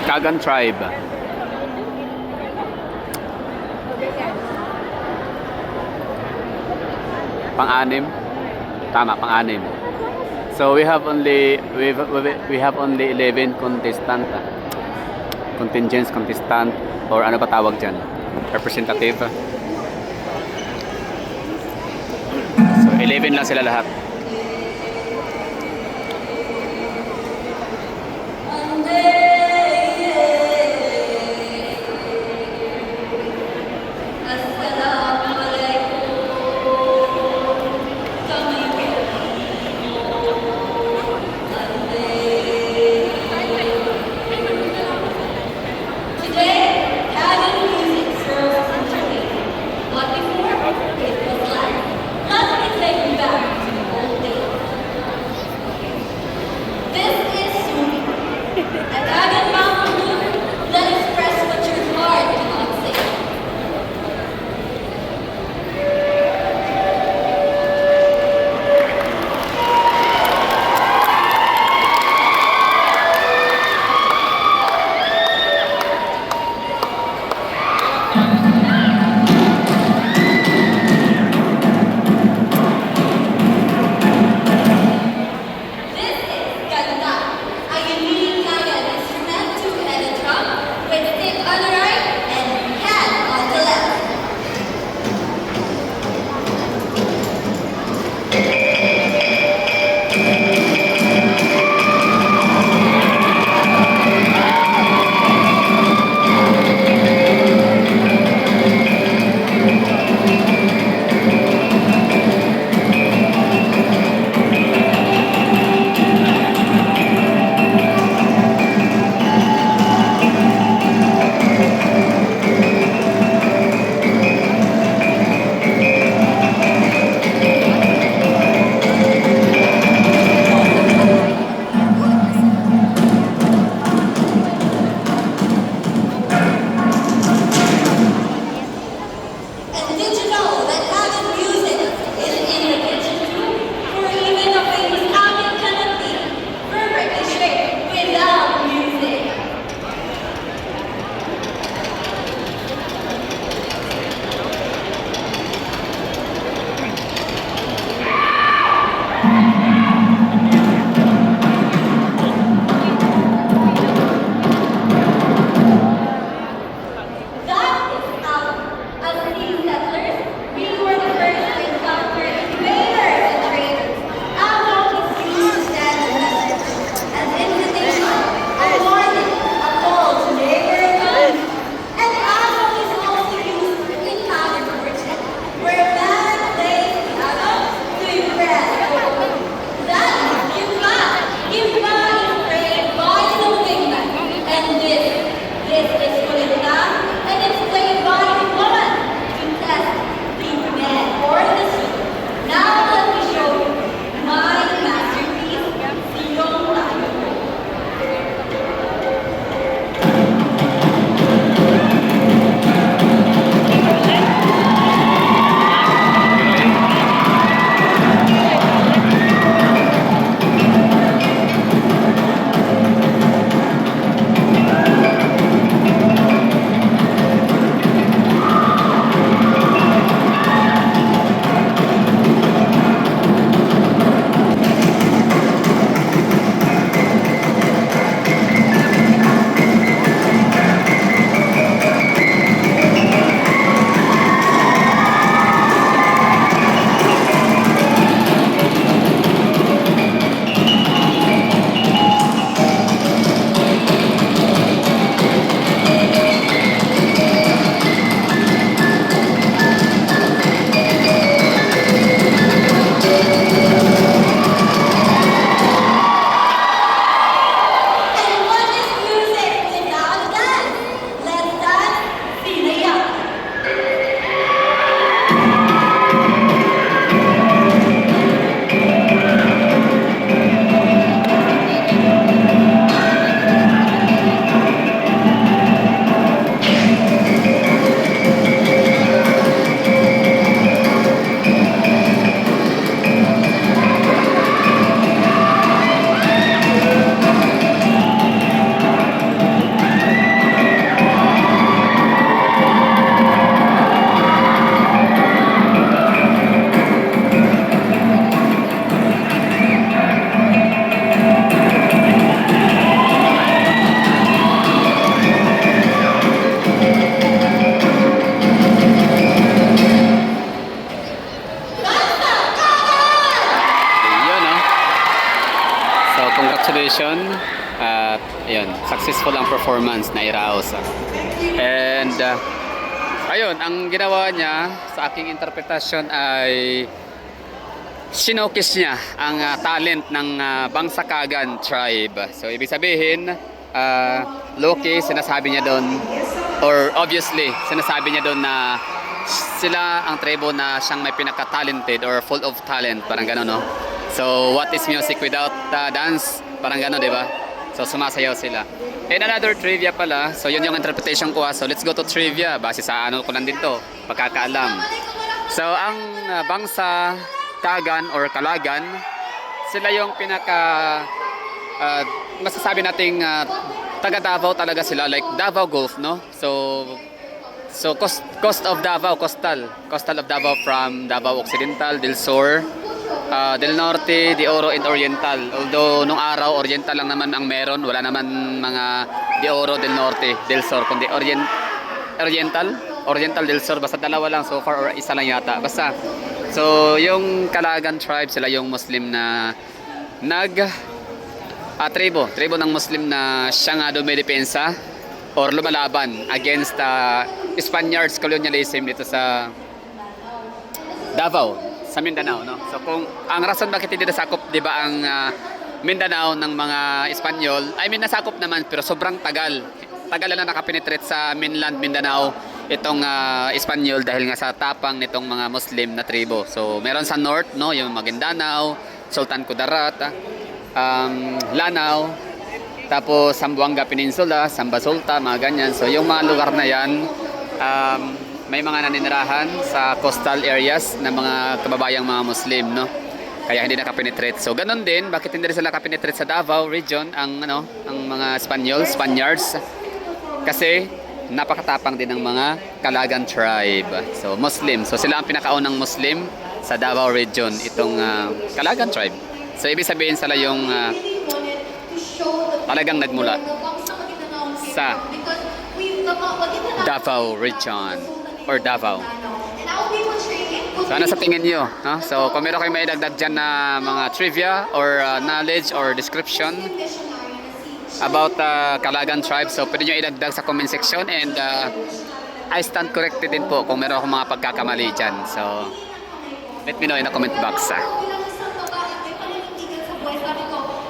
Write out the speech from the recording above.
Kagan tribe. Pang-anim. Tama, pang-anim. So we have only 11 contingents contestant or ano ba tawag diyan? Representative. So 11 lang sila lahat. Ayun, successful ang performance na iraos. And ayun, ang ginawa niya sa aking interpretasyon ay sinokis niya ang talent ng Bangsa-Kagan tribe. So ibig sabihin, Loki, sinasabi niya doon, or obviously, sinasabi niya doon na sila ang tribo na siyang may pinaka-talented or full of talent, parang gano'n, no? So what is music without dance? Parang gano'n, di ba? So sumasayaw sila. And another trivia pala, so yun yung interpretation ko. So let's go to trivia, base sa ano ko lang din to, pagkakaalam. So ang Bangsa Kagan or Kalagan, sila yung pinaka masasabi nating taga Davao talaga sila, like Davao Gulf, no? So coast of Davao, coastal of Davao, from Davao Occidental, Del Sur, Del Norte, De Oro, and Oriental. Although nung araw Oriental lang naman ang meron, wala naman mga De Oro, Del Norte, Del Sur, kundi Oriental, Del Sur, basta dalawa lang so far, or isa lang yata. Basta, so yung Kalagan tribe, sila yung Muslim na tribo ng Muslim na siya nga dumidepensa or lumalaban against Spaniards colonialism dito sa Davao, sa Mindanao, no? So kung ang rason bakit hindi nasakop, 'di ba, ang Mindanao ng mga Espanyol, I mean nasakop naman pero sobrang tagal na nakapenetrate sa mainland Mindanao itong Espanyol dahil nga sa tapang nitong mga Muslim na tribo. So meron sa north, no, yung Maguindanao, Sultan Kudarat, Lanao, tapos Zamboanga Peninsula, Samba Sulta, mga ganyan. So yung mga lugar na yan, may mga naninirahan sa coastal areas na mga kababayang mga Muslim, no? Kaya hindi nakapenetrate. So ganun din, bakit hindi rin sila nakapenetrate sa Davao region ang mga Spaniards? Kasi napakatapang din ng mga Kalagan tribe. So Muslim. So sila ang pinakaunang Muslim sa Davao region, itong Kalagan tribe. So ibig sabihin sila yung talagang nagmula sa Davao region or Davao. So ano sa tingin nyo? No? So kung meron kayong may idagdag dyan na mga trivia or knowledge or description about Kalagan tribe, so pwede nyo idagdag sa comment section, and I stand corrected din po kung meron akong mga pagkakamali dyan. So let me know in the comment box.